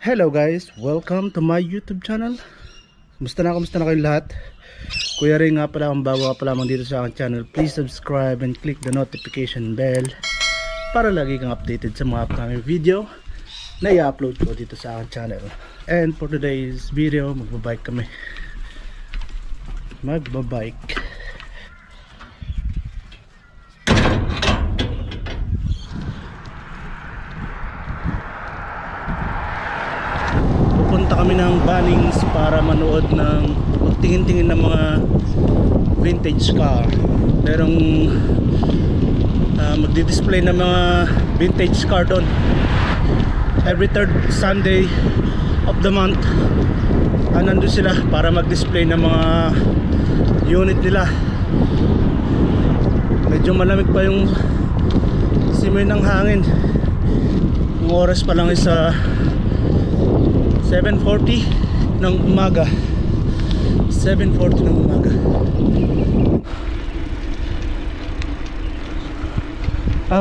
Hello guys, welcome to my YouTube channel. Kumusta na kayong lahat? Kuya Ray nga pala, kung bago ka pa lamang dito sa aking channel, please subscribe and click the notification bell para lagi kang updated sa mga upcoming video na i-upload ko dito sa aking channel. And for today's video, magbabike kami. Pupunta kami ng Bunnings para manood ng magtingin-tingin ng mga vintage car. Merong magdi-display ng mga vintage car doon every third Sunday of the month. Nandun sila para mag-display ng mga unit nila. Medyo malamig pa yung simoy ng hangin. Yung oras pa lang is 7:40 ng umaga. 7:40 ng umaga.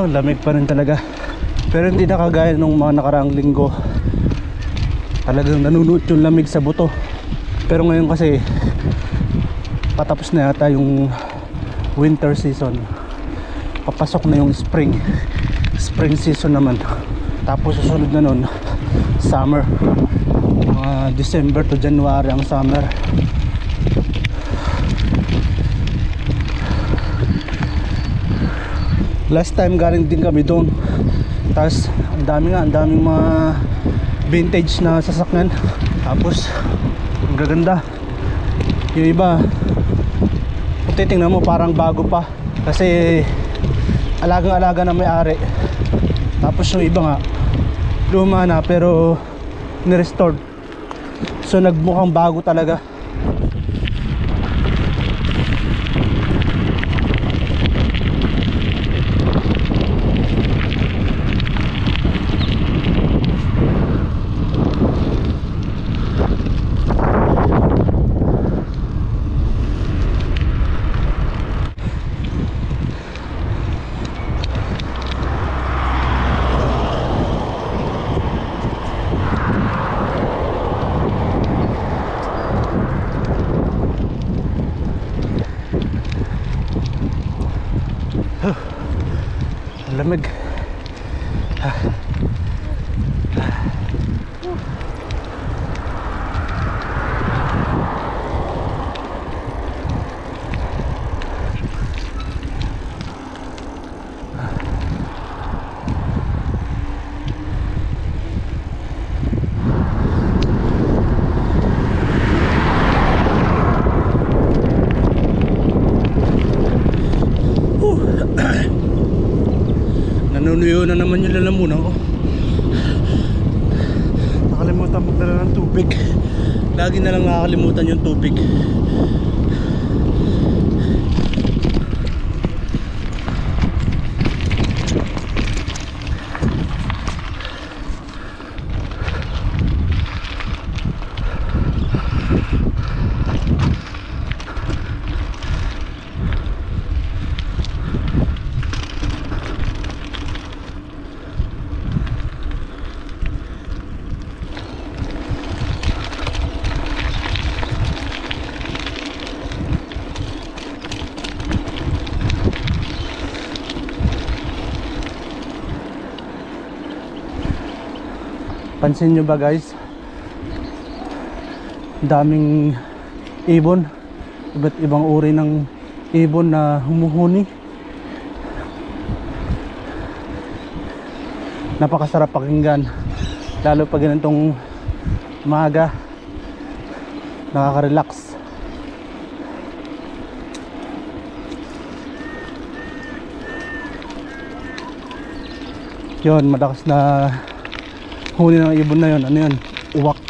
Lamig pa rin talaga. Pero hindi na kagaya nung mga nakaraang linggo. Talagang nanunuot yung lamig sa buto. Pero ngayon kasi patapos na yata yung winter season. Papasok na yung spring season naman. Tapos susunod na nun summer. December to January ang summer. Last time galing din kami doon. Tapos ang daming mga vintage na sasakyan. Tapos ang gaganda. Yung iba kung titingnan mo parang bago pa, kasi alagang-alaga na may-ari. Tapos yung iba nga luma na pero ni-restored. So nagmukhang bago talaga. Lamig. Nanunuyo na naman yung lalamunan ko. Nakalimutan magdala ng tubig. Lagi na lang nakakalimutan yung tubig. Pansin nyo ba guys, daming ibon, iba't ibang uri ng ibon na humuhuni. Napakasarap pakinggan, lalo pag ganitong umaga, nakaka-relax. Yun, malakas na huni ng ibon na yun. Ano yun? Uwak.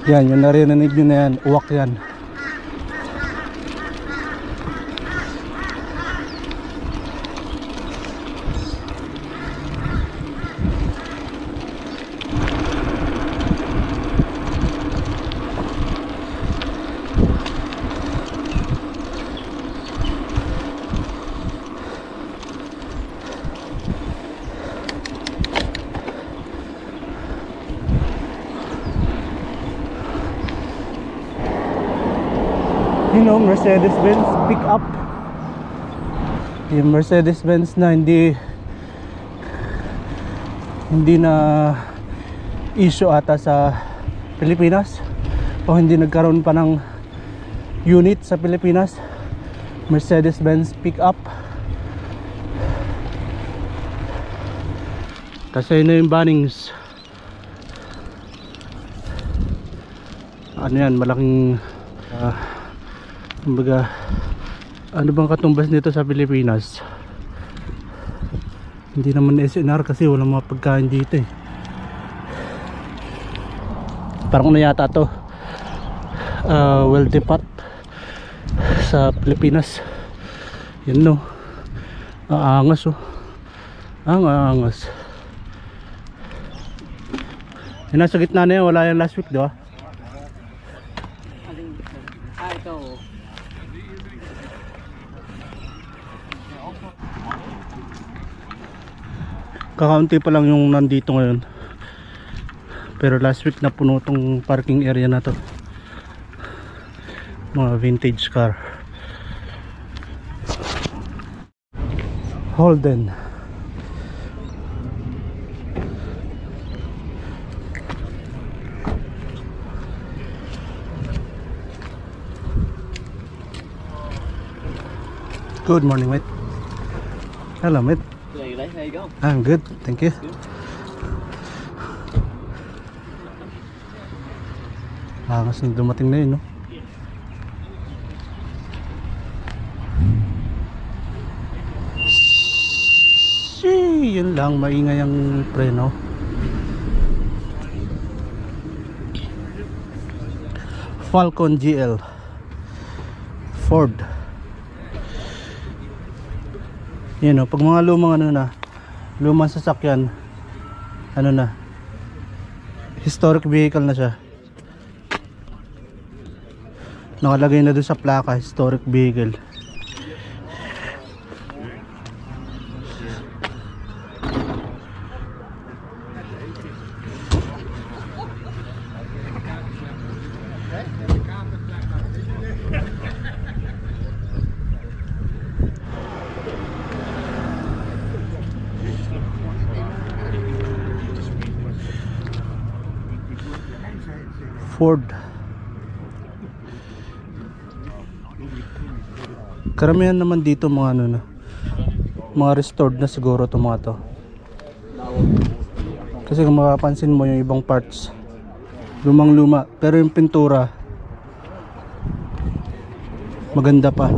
Yan, yung narinig nyo na yan. Uwak yan. You know, Mercedes-Benz pick-up. Yung Mercedes-Benz na hindi na issue ata sa Pilipinas, o hindi nagkaroon pa ng unit sa Pilipinas. Mercedes-Benz pick-up. Kasi na yung Bunnings. Ano yan, malaking kumbaga, ano bang katumbas nito sa Pilipinas? Hindi naman SNR kasi walang mga pagkain dito eh. Parang ano yata to, Wealthy Pot sa Pilipinas. Yan no, aangas oh, ang aangas. Yan, nasa gitna na yan, wala yan last week, diba? Ito. Kakaunti pa lang yung nandito ngayon, pero last week na puno tong parking area na to. Mga vintage car. Holden. Good morning, mate. Hello, mate. How you going? I'm good, thank you. Angas na dumating na yun, no? Yun lang, maingay ang preno. Falcon GL Ford. Yan o, pag mga lumang ano na, lumang sasakyan, ano na, historic vehicle na siya. Nakalagay na doon sa plaka, historic vehicle. Ford. Karamihan naman dito mga ano na, mga restored na siguro to mga to. Kasi kung mapapansin mo yung ibang parts, lumang luma, pero yung pintura maganda pa.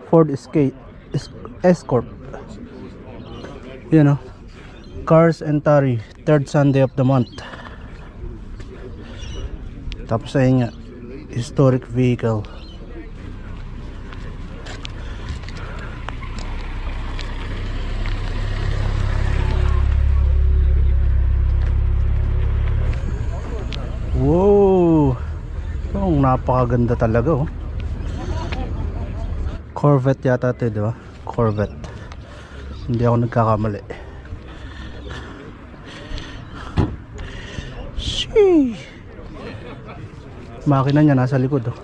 Ford Escort. You know, Cars and Tari, third Sunday of the month. Tapos ayun nga, historic vehicle. Wow, oh, napakaganda talaga oh. Corvette yata ito, di ba? Corvette. Hindi ako nagkakamali. Sheesh. Makina niya nasa likod oh.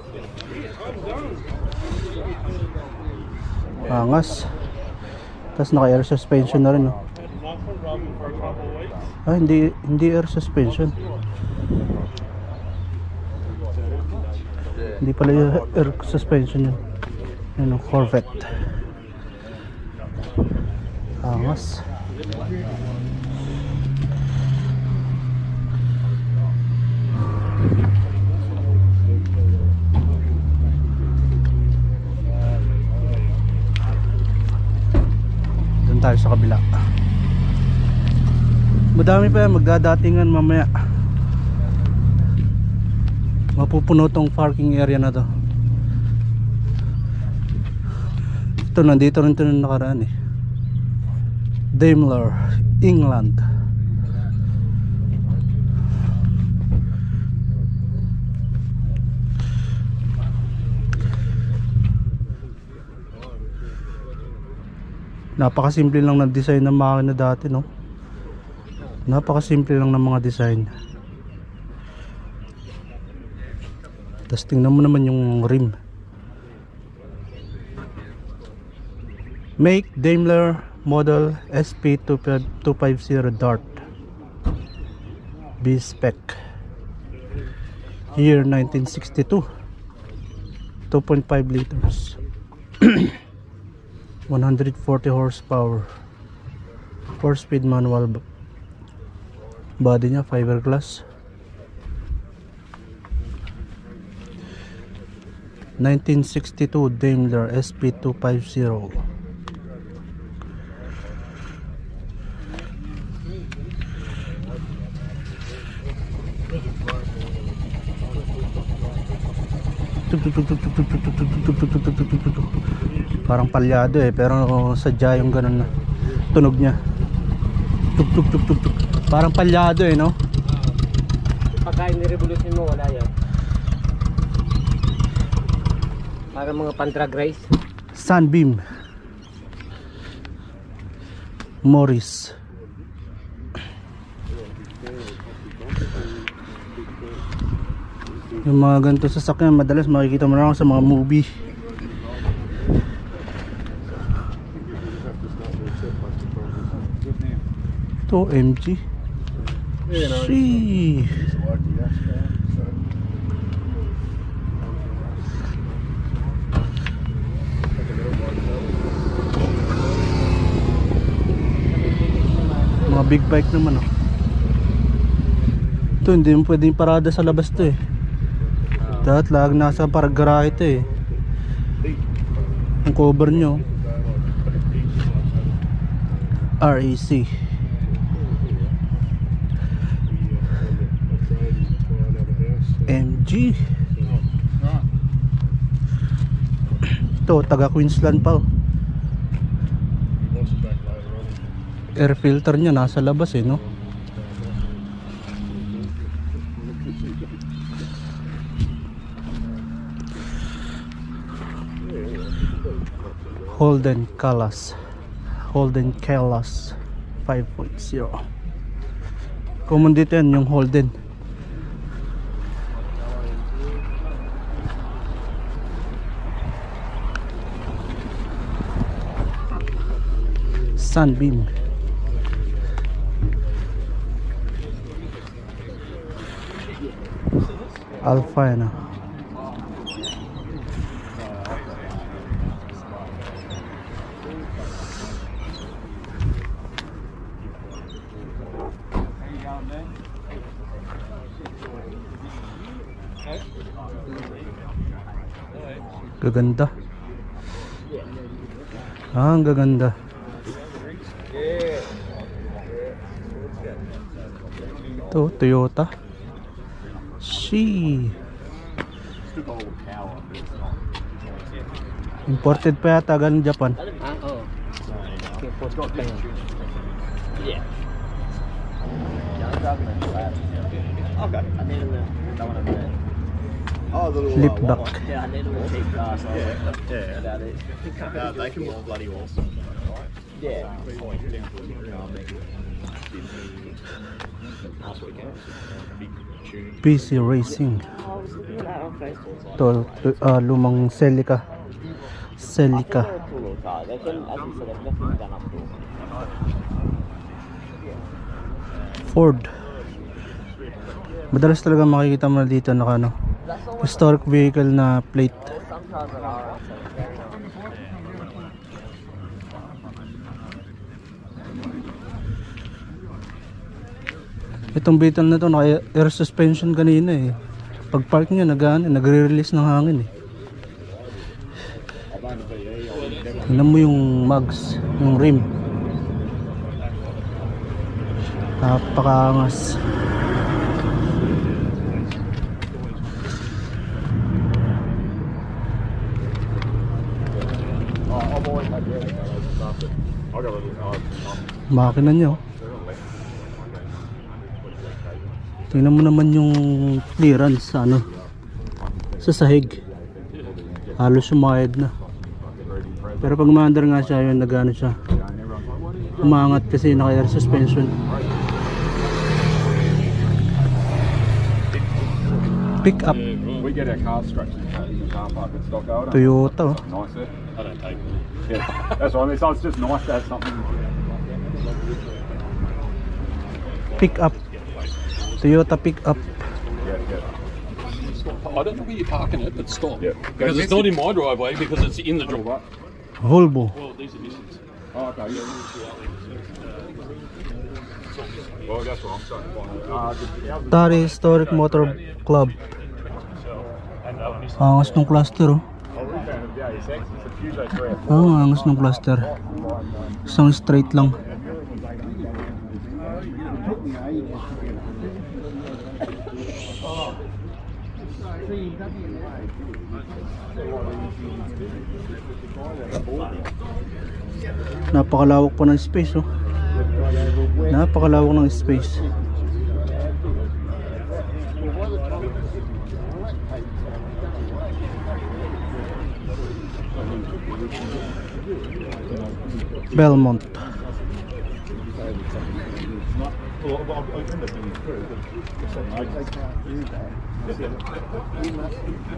Angas. Tapos naka air suspension na rin oh. Ah, hindi air suspension. Hindi pala yung air suspension yun. Ano, Corvette. Angas. Doon tayo sa kabila. Madami pa yan, magdadatingan mamaya. Mapupuno tong parking area na to. Ito, nandito rin ito na nakaraan eh. Daimler, England. Napakasimple lang ng design ng makina dati, no? Napakasimple lang ng mga design. Tapos tingnan mo naman yung rim. Make Daimler Model SP250 Dart B-Spec. Year 1962. 2.5 liters. 140 horsepower. 4-speed manual. Body niya fiberglass. 1962 Daimler SP250. Parang palyado eh, pero sadya yung ganun na tunog niya. Parang palyado eh, no? Pagkain ni Revolution mo, wala yan. Parang mga pan-drag race. Sunbeam Morris. Yung mga ganito sasakyan madalas makikita mo lang sa mga movie. Ito MG. Sheesh. Mga big bike naman oh. Ito hindi mo pwedeng parada sa labas to eh. Dapat lag nasa parang garahe ito eh. Ang cover nyo RAC. MG. Ito taga Queensland pa oh. Air filter nya nasa labas eh, no? Holden Kalas 5.0. Common dito yan yung Holden. Sunbeam. Alpina. Gaganda. Ah, ang gaganda. Ito, Toyota. Imported pa yata galing Japan. Oo. Imported pa yan. Yeah. Okay. Flip back. Yeah, a little cheap car. Yeah. They can look bloody awesome. Yeah. Last weekend, big tune. PC Racing. Ito, lumang Celica. Celica. Ford. Madalas talaga makikita mo na dito na ano, historic vehicle na plate. Itong Beetle na to naka air suspension kanina eh. Pag park niya nagre-release ng hangin eh. Tingnan mo yung mags, yung rim. Napakaangas. Makina niya oh. Tingnan mo naman yung clearance sa ano, sa sahig. Halos sumayad na. Pero pag umaandar nga siya, yun nagano siya, umangat kasi naka air suspension. Pick up. We get our cars scratched in the car park at Stockyard. Toyota. Nice there. I don't take it. Yeah, that's what I mean. So it's just nice to have something. Pick up. Toyota pick up. Yeah. I don't know where you're parking it, but stop. Yeah. Because it's not in my driveway because it's in the driveway. Volvo. Well, these are distance. Oh, okay. Yeah. Well, that's what I'm saying. Tari Historic Motor Club. Angas ng cluster, oh. Angas ng cluster. Isang straight lang. Napakalawak pa ng space, oh. Napakalawak ng space. Belmont.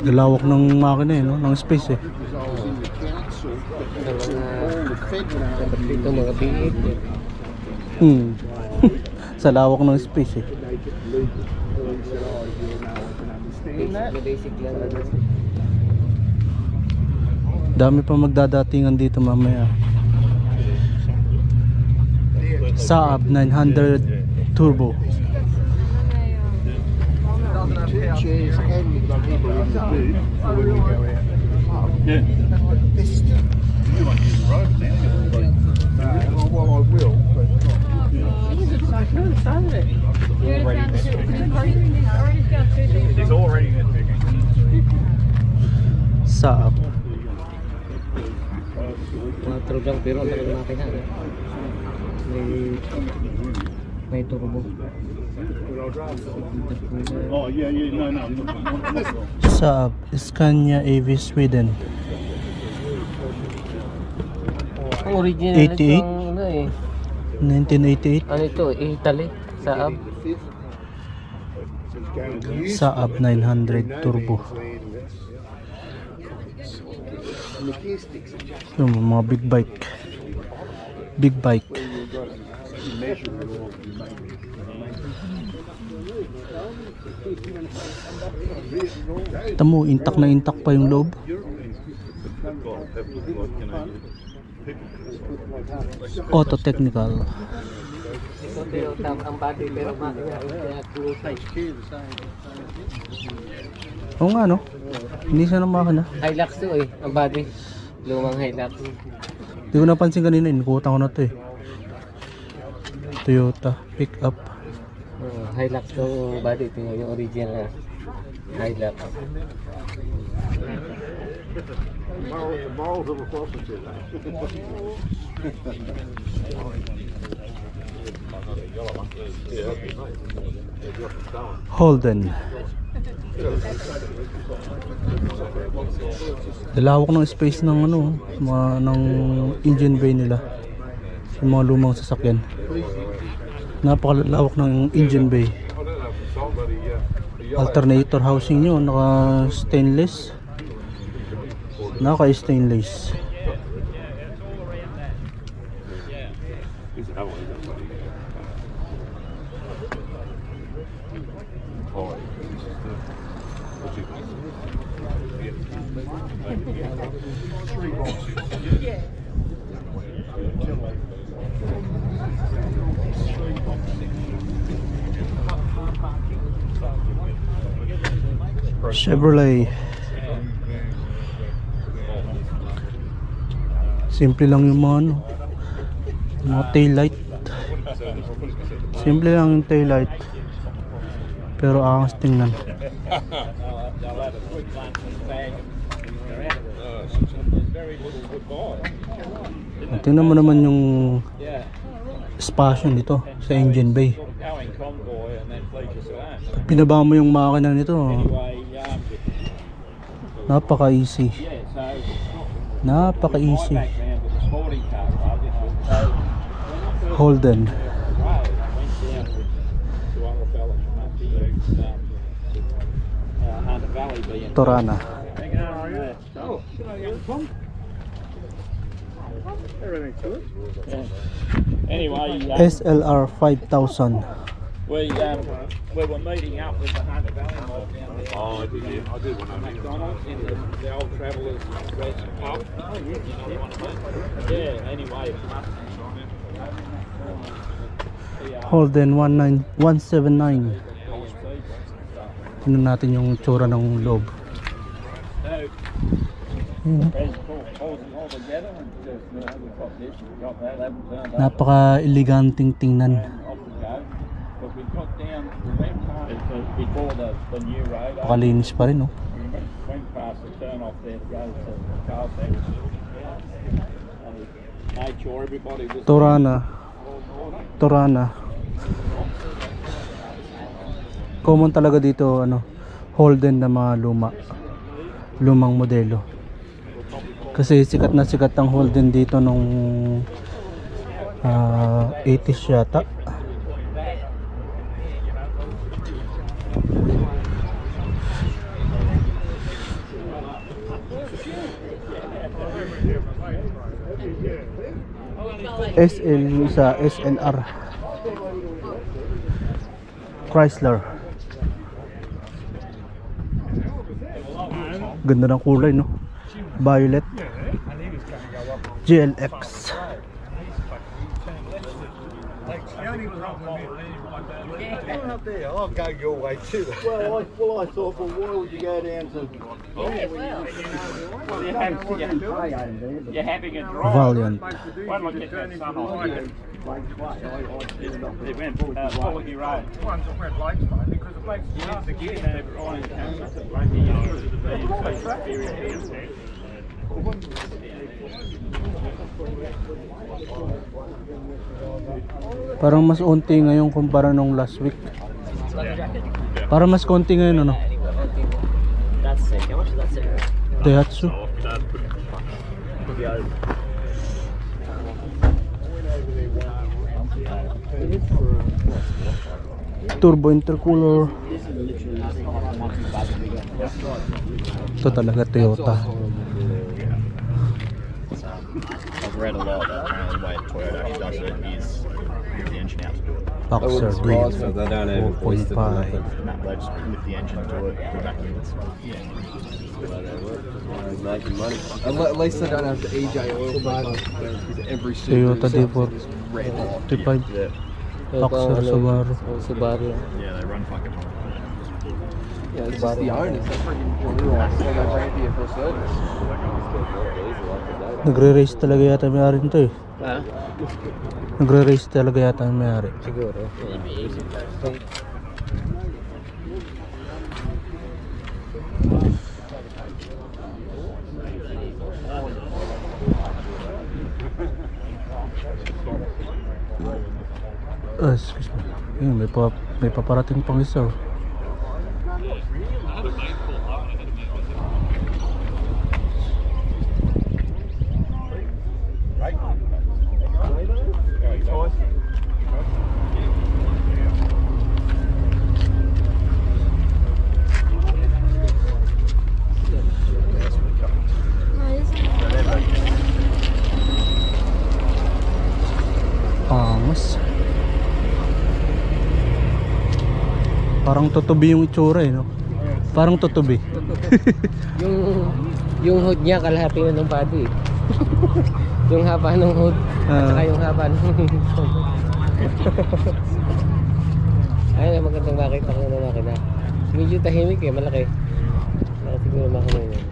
Galawak ng makina eh, no? Ng space eh. Dito mga biig. Sa lawak ng space eh. Basic lang. Dami pa magdadatingan dito mamaya. Saab 900 Turbo. Chairs and people in the booth when we go out. Yeah. You won't use the road now. Well, I will, but It's already in picking. Saab. Matro lang pero ang talagang makina. May turbo. Oh, yeah, no. Saab Scania AV Sweden. Ang original 88? ito ano eh. 1988. Ano ito? Italy. Saab. Saab 900 Turbo. Yung mga big bike. Big bike. Tamo, intact na intact pa yung loob. Auto technical. Pero ang body pero makina. Oo nga no. Hindi siya ng makina. Hilux to eh. Ang body. Lumang Hilux. Hindi ko napansin kanina, inukutan ko na to eh. Toyota pickup. Hilux to body. Ito yung original Hilux. morals of a prostitute. Holden. Dalawak ng space ng ano, ng engine bay nila. Yung mga lumang sasakyan. Napakalawak ng engine bay. Alternator housing nyo, naka stainless. Naka stainless. Chevrolet. Simple lang yung mga ano, mga tail light. Simple lang yung tail light. Pero angas tingnan. Tingnan mo naman yung spasyo nito sa engine bay. Pinaba mo yung makina nito. Napaka easy. Napaka easy. Holden. Torana. Anyway, SLR 5000. we were meeting up with the Hunter Valley mob down there. Oh, I did want to McDonald's in the old Travellers Rest pub. Yeah, anyway. Holden 179. Tingnan natin yung tsura ng loob. Napaka-eleganting tingnan. Pakalinis pa rin, no? Torana. Common talaga dito, ano, Holden na mga lumang modelo. Kasi sikat na sikat ang Holden dito nung 80s yata. SL sa SNR Chrysler. Ganda ng kulay, no? Violet. GLX. I'll go your way too. Well, I thought, well, why would you go down to? You're having a drive. Valiant. Why don't I get that sun on you? It went Quality Road. One's at Red Lakes, mate, because the Lakes Yeah, the gear over on the camera. Like the youngsters of the experience. Parang mas konti ngayon kumpara nung last week. Parang mas konti ngayon, ano? That's sick. How much is that cigarette? Daihatsu. Turbo intercooler. Ito talaga Toyota. I've read a lot that apparently the way Toyota actually does it is move the engine out to do it. Boxer D 4.5. Matt Ledge lift the engine to it, go back in. At least they don't have the EJ oil motor. Every Toyota D4 Red hot. 55. Boxer Subaru. Subaru. Yeah, they run fucking hot. Yeah, it's just the owners. They freaking realize they go bring it here for a service. Nagre-race talaga yata may-ari nito eh. Ah, Nagre-race talaga yata ang may-ari. siguro. Excuse me. Ayun, may paparating pang isa. Pangas. Parang tutubi yung itsura eh, no? Parang tutubi. yung hood niya kalahati na ng body. Yung haba ng hood at saka yung haba ng ayun, magandang makita ko na makina. Medyo tahimik eh, malaki. Malaki siguro makina yun.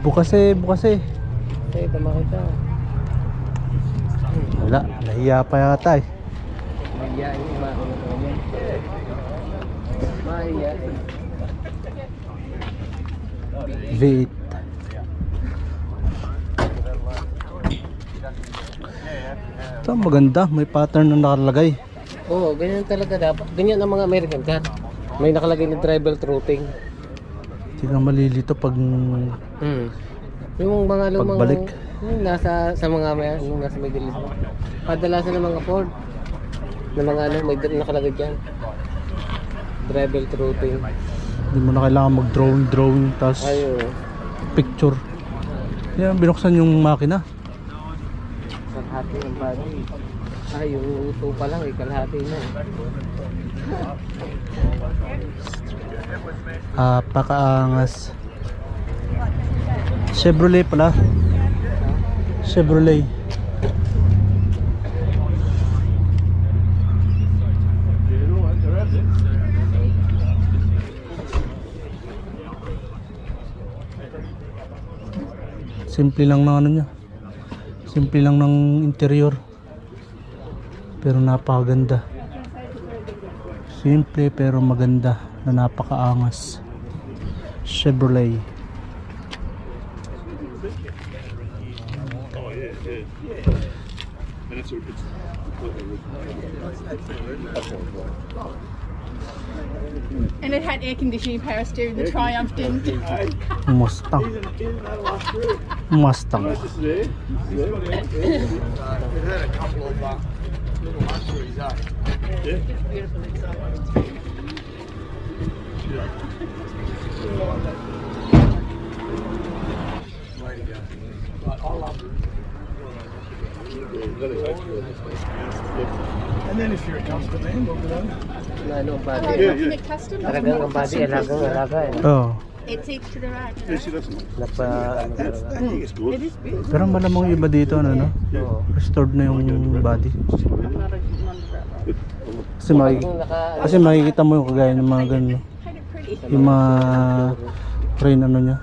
Bukas eh. Kasi ito makita. Wala, nahiya pa yata eh. Mahiyain yung makina ko niya. Mahiyain. V8. Ito maganda, may pattern na nakalagay. Oo, ganyan talaga dapat. Ganyan ang mga American car. May nakalagay na driver routing. Hindi ka malilito pag Yung mga lumang pagbalik. yung nasa sa mga yung nasa Middle East. Kadalasan ng mga Ford na mga ano may nakalagay diyan. Driver routing. Hindi mo na kailangan mag-drawing tapos Ayun. picture. Yan, binuksan yung makina. Kalahati ng body. Yung uso pa lang, kalahati na. Pakaangas. Chevrolet pala. Chevrolet. Simple lang ng ano niya. Simple lang ng interior. Pero napakaganda. Simple pero maganda na napakaangas. Chevrolet. And it had air conditioning, power steering. The Triumph didn't. Mustang. Mustang. It had a couple of little luxuries, Beautiful inside. And then if you're a custom man, look at that. Ano ang Oh, body? looking at custom. Talagang ang body, alaga eh. Oh. It's each to their own. Napa, ano talaga. It is beautiful. Pero malamang iba dito ano no? Oo. Restored na yung body. Kasi Kung kasi makikita mo yung kagaya ng mga ganun. No? Painted pretty. Yung mga crane ano niya.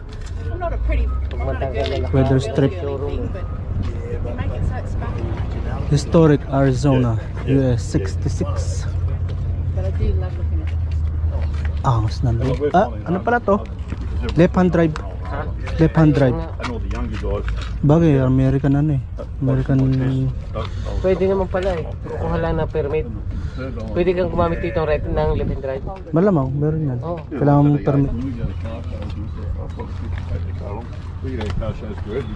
I'm not a pretty. I'm not a girly Weather girly strip. thing, but you make it so it's sparkling. Historic Arizona, US 66. But I do love looking at it. Angas na loob. Ano pala to? Left hand drive. Left hand drive. And all the younger guys. Bagay, American ano eh. American. Pwede naman pala eh. Kukuha lang ng permit. Pwede kang gumamit dito ng left and right. Malamang, meron yan. Oh. Kailangan mong permit. We get a car show's good.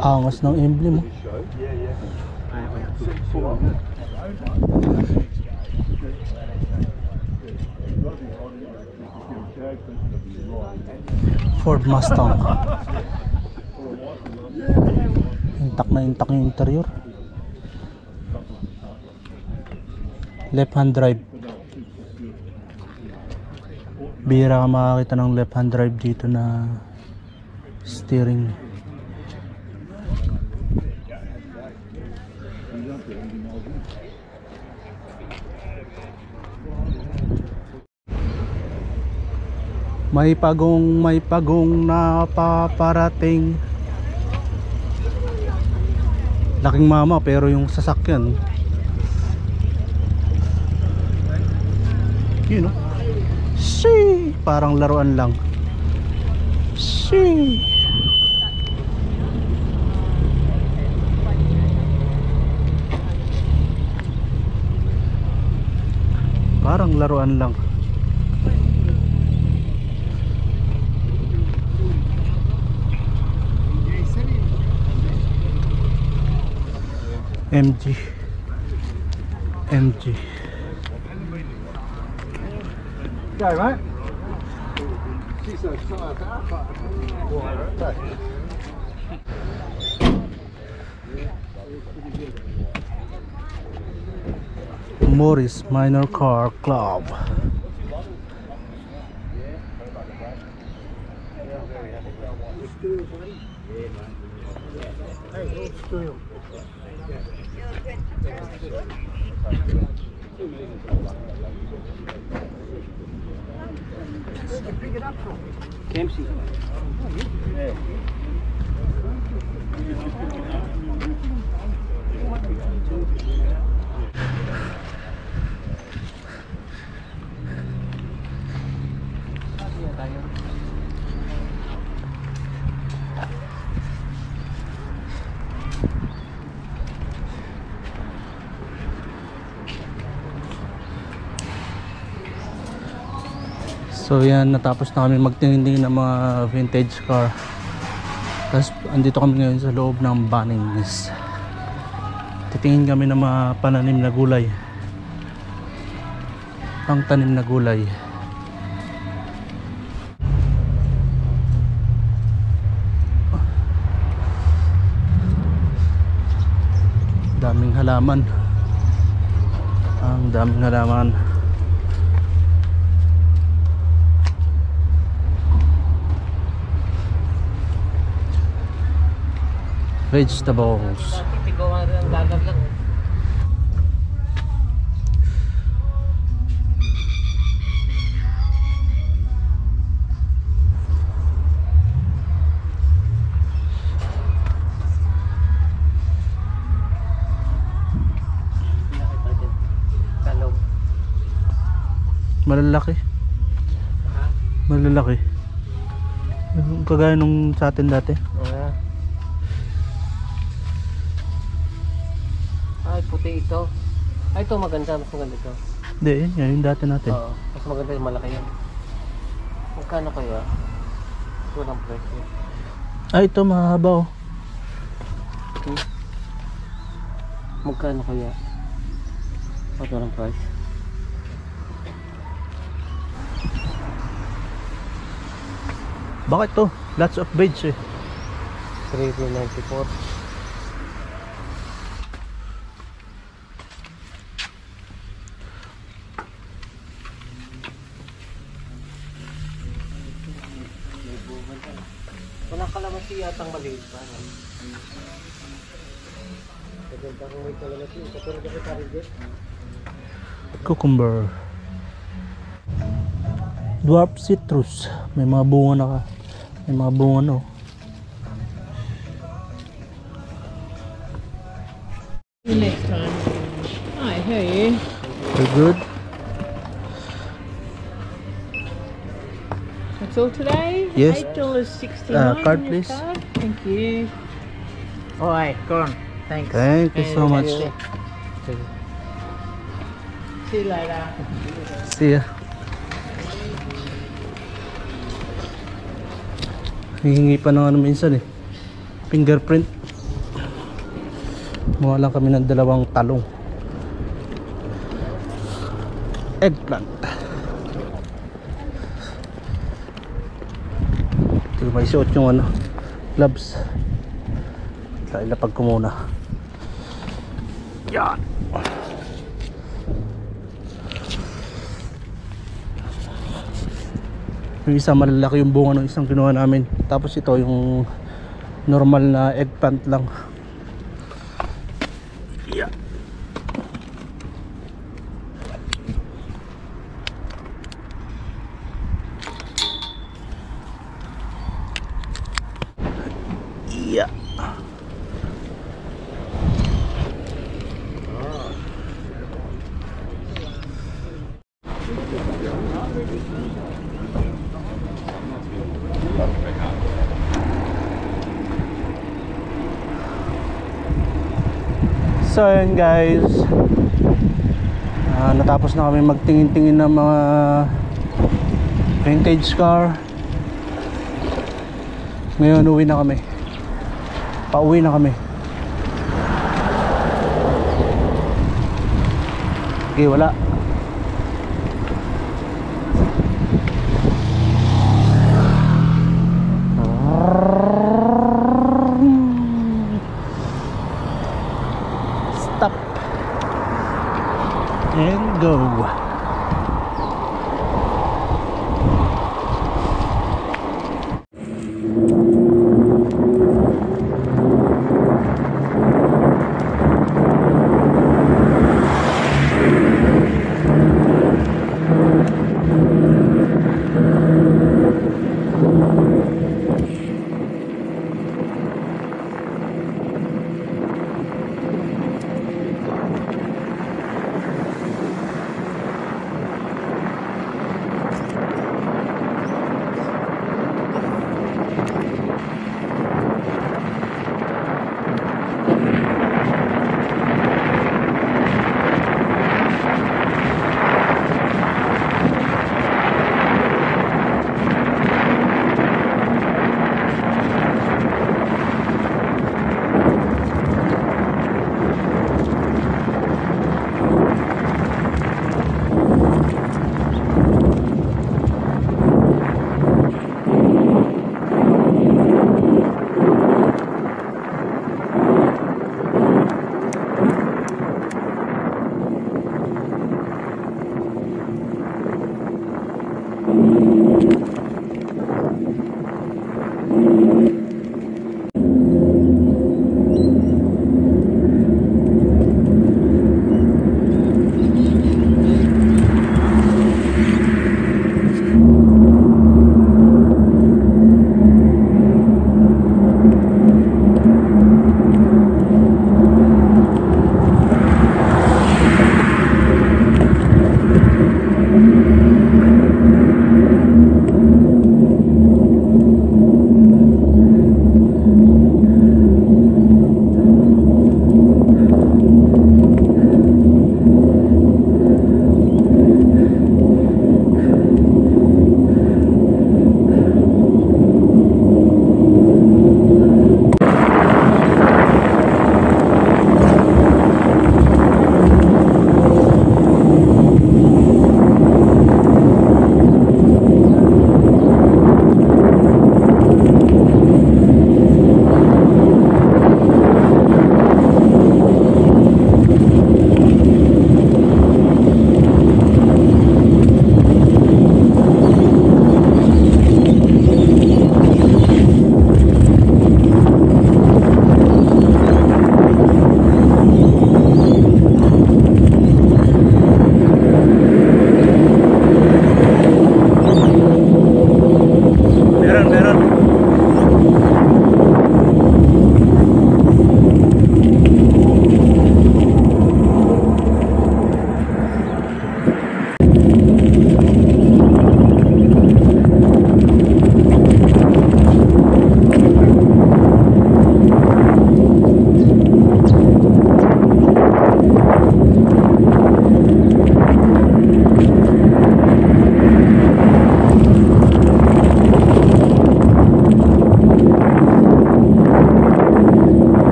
Angas ng emblem mo. Ford Mustang. Intact yung interior. Left hand drive. Bihira ka makakita ng left hand drive dito na steering. May pagong na paparating. Laking mama pero yung sasakyan yun know? Shee! Parang laruan lang. Shee! Parang laruan lang. MG. Go, mate. She's so tired. Morris Minor Car Club. So yan, natapos na kami magtingin ng mga vintage car. Tapos andito kami ngayon sa loob ng Bunnings. Titingin kami ng mga pananim na gulay. Ang tanim na gulay. Daming halaman. Ang daming halaman. Vegetables. Tigawan rin ang dagat lang. Talong. Malalaki. Malalaki. Kagaya nung sa atin dati. Ay, puti ito. Ay, ito maganda. Mas maganda ito. Hindi, yun nga, yung dati natin. Oo. Mas maganda yung malaki yan. Magkano kaya? Walang presyo. Ay, ito mahaba oh. Magkano kaya? Walang price. Bakit to? Lots of veg eh. 394. Walang kalamansi yatang maliit pa. Maganda kung may kalamansi. Katulad ako sa rin. Cucumber. Dwarf citrus. May mga bunga na ka. May mga bunga no. Next time. I hear you. Very good. That's all today? Yes. $8.69. Card, on your please. card. Thank you. Alright, corn. Thanks. Thank you so much. See you later. See ya. Hihingi pa ng ano minsan eh. Fingerprint. Muha lang kami ng 2 talong. Eggplant. Ito may suot yung ano, gloves. Ilapag ko muna. Yan. Yung isa malalaki yung bunga ng isang kinuha namin. Tapos ito yung normal na eggplant lang. Yeah. Yeah. So yun guys, natapos na kami magtingin-tingin ng mga vintage car. Ngayon uwi na kami. Pauwi na kami. Okay, wala. Stop and go.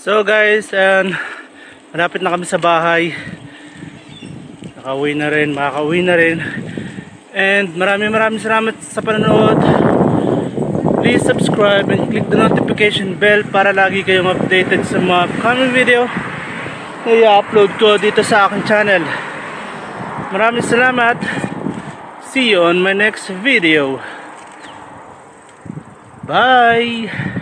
So guys, malapit na kami sa bahay. Nakauwi na rin, makakauwi na rin. And maraming salamat sa panonood. Please subscribe and click the notification bell para lagi kayong updated sa mga upcoming video na i-upload ko dito sa aking channel. Maraming salamat. See you on my next video. Bye!